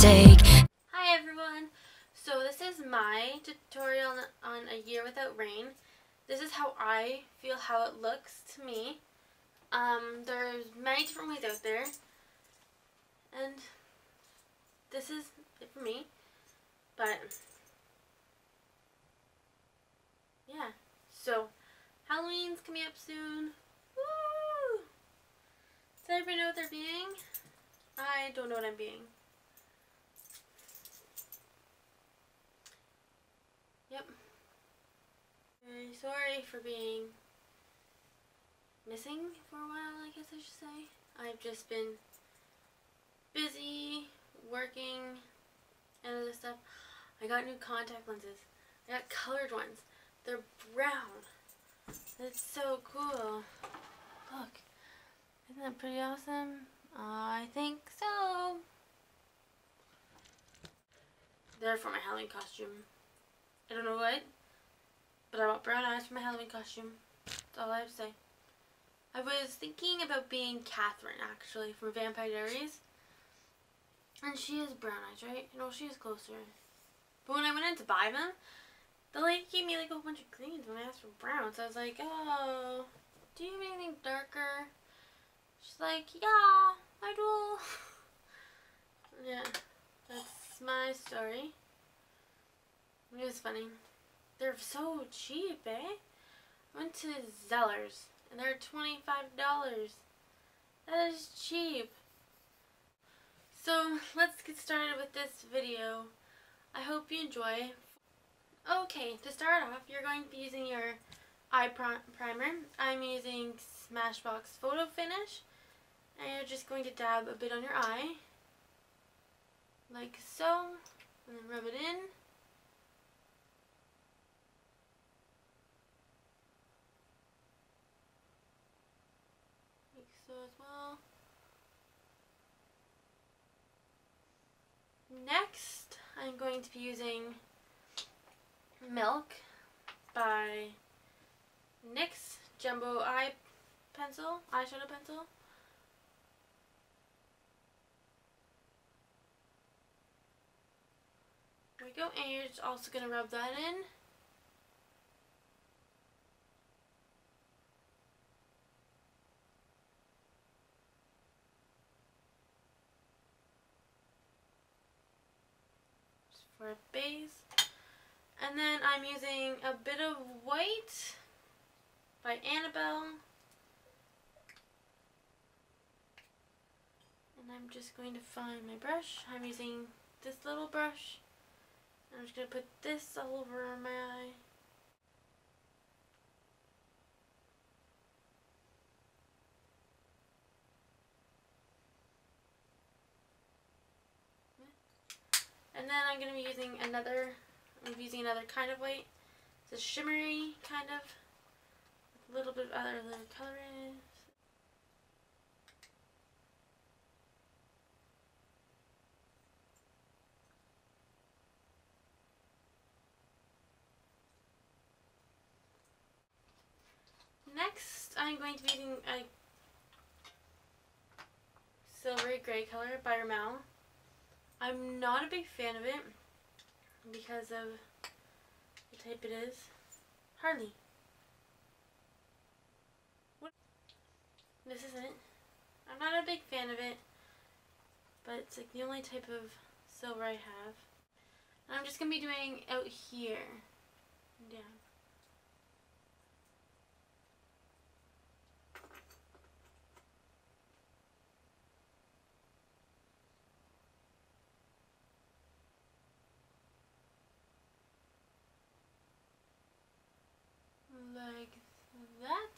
sake. Hi everyone! So this is my tutorial on A Year Without Rain. This is how I feel how it looks to me. There's many different ways out there. And this is it for me. But yeah. So Halloween's coming up soon. Woo! Does everybody know what they're being? I don't know what I'm being. Yep. Very sorry for being missing for a while, I guess I should say. I've just been busy working and other stuff. I got new contact lenses. I got colored ones. They're brown. That's so cool. Look. Isn't that pretty awesome? I think so. They're for my Halloween costume. I don't know what, but I want brown eyes for my Halloween costume. That's all I have to say. I was thinking about being Catherine, actually, from Vampire Diaries. And she has brown eyes, right? No, she is closer. But when I went in to buy them, the lady gave me like a whole bunch of greens when I asked for brown. So I was like, oh, do you have anything darker? She's like, yeah, I do. Yeah, that's my story. It was funny. They're so cheap, eh? I went to Zellers and they're $25. That is cheap. So let's get started with this video. I hope you enjoy. Okay, to start off, you're going to be using your eye primer. I'm using Smashbox Photo Finish. And you're just going to dab a bit on your eye. Like so. And then rub it in. Like so as well. Next, I'm going to be using Milk by NYX Jumbo Eyeshadow Pencil. There we go, and you're just also going to rub that in. Just for a base. And then I'm using a bit of white by Annabelle. And I'm just going to find my brush. I'm using this little brush. I'm just going to put this all over my eye. And then I'm going to be using another kind of white. It's a shimmery kind of, with a little bit of other little color in it. Next, I'm going to be using a silvery gray color by Rimmel. I'm not a big fan of it because of the type it is. Hardly. This is it. I'm not a big fan of it, but it's like the only type of silver I have. And I'm just going to be doing out here and down. Like that.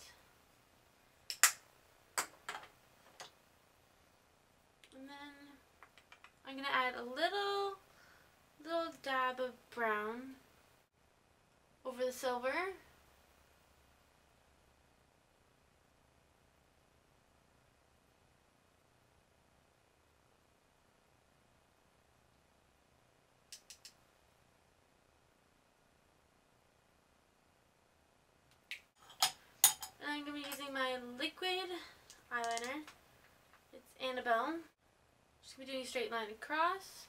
And then I'm going to add a little dab of brown over the silver. And I'm going to be using my liquid eyeliner. It's Annabelle. Just going to be doing a straight line across.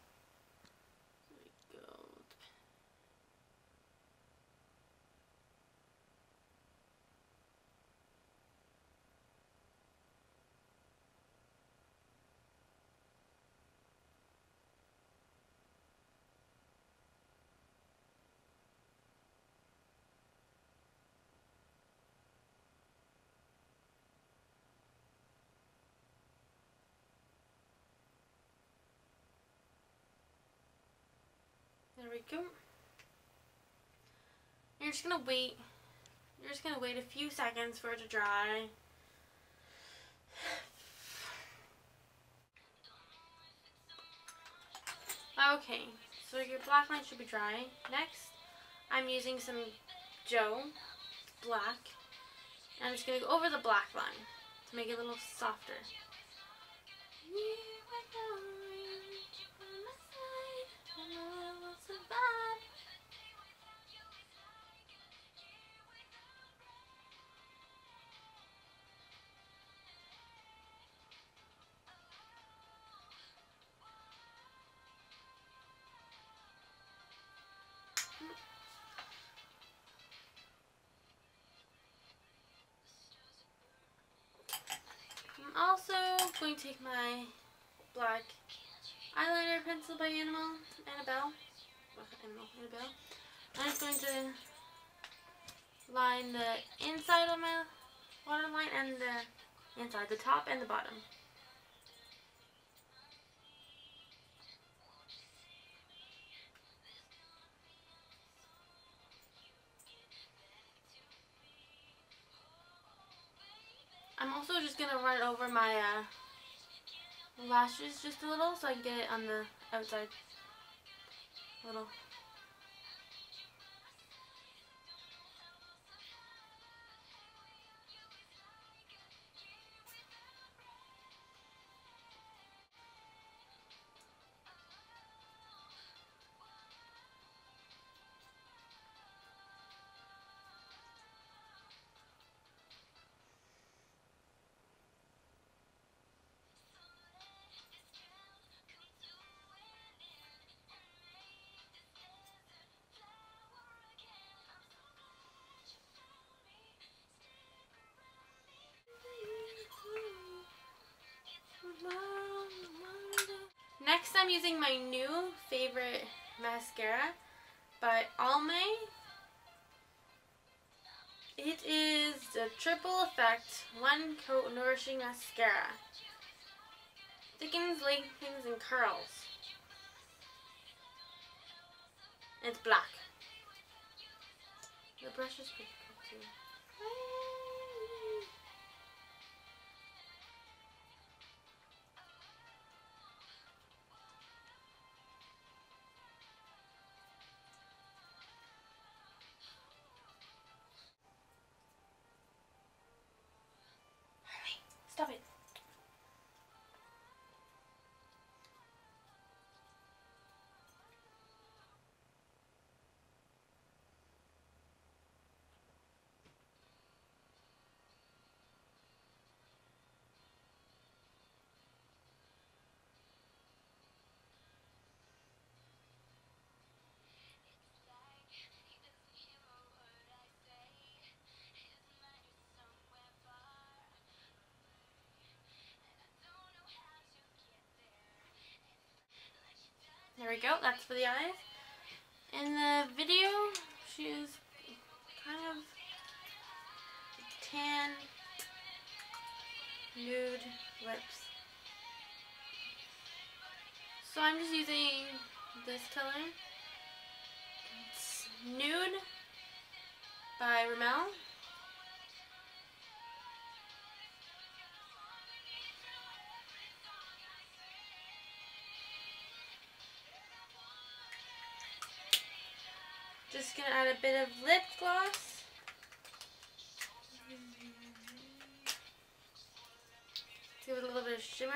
There we go. You're just gonna wait. You're just gonna wait a few seconds for it to dry. Okay, so your black line should be dry. Next, I'm using some Joe black. And I'm just gonna go over the black line to make it a little softer. I'm also going to take my black eyeliner pencil by Annabelle. I'm just going to line the inside of my waterline and the inside, the top and the bottom. I'm also just going to run it over my lashes just a little so I can get it on the outside a little. Next, I'm using my new favorite mascara by Almay. It is the Triple Effect One Coat Nourishing Mascara. Thickens, lengthens, and curls. And it's black. The brush is pretty cool too. Stop it. There we go, that's for the eyes. In the video, she is kind of tan, nude lips. So I'm just using this color. It's Nude by Rimmel. Just gonna add a bit of lip gloss. Give it a little bit of shimmer.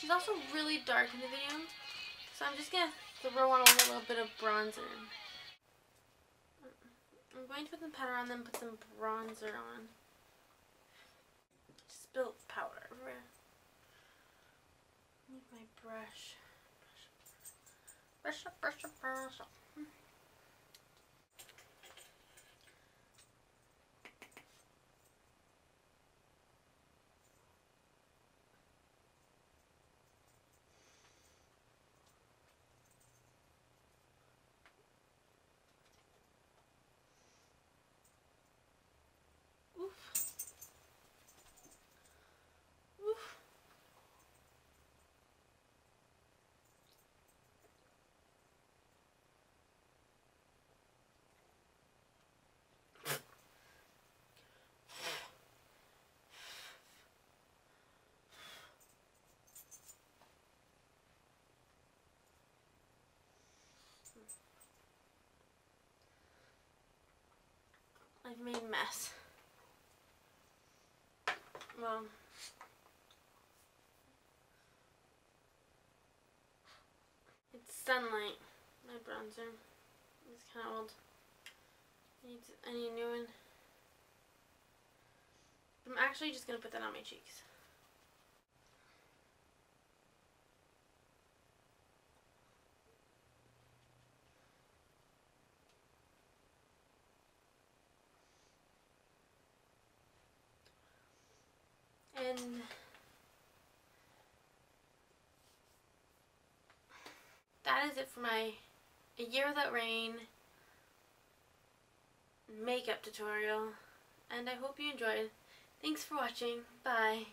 She's also really dark in the video, so I'm just going to throw on a little bit of bronzer. I'm going to put some powder on, then put some bronzer on. Spilled powder everywhere. Need my brush. Brush up, brush up, brush up. made a mess. Well, it's Sunlight, my bronzer. It's kind of old. I need a new one. I'm actually just going to put that on my cheeks. And that is it for my A Year Without Rain makeup tutorial. And I hope you enjoyed. Thanks for watching. Bye.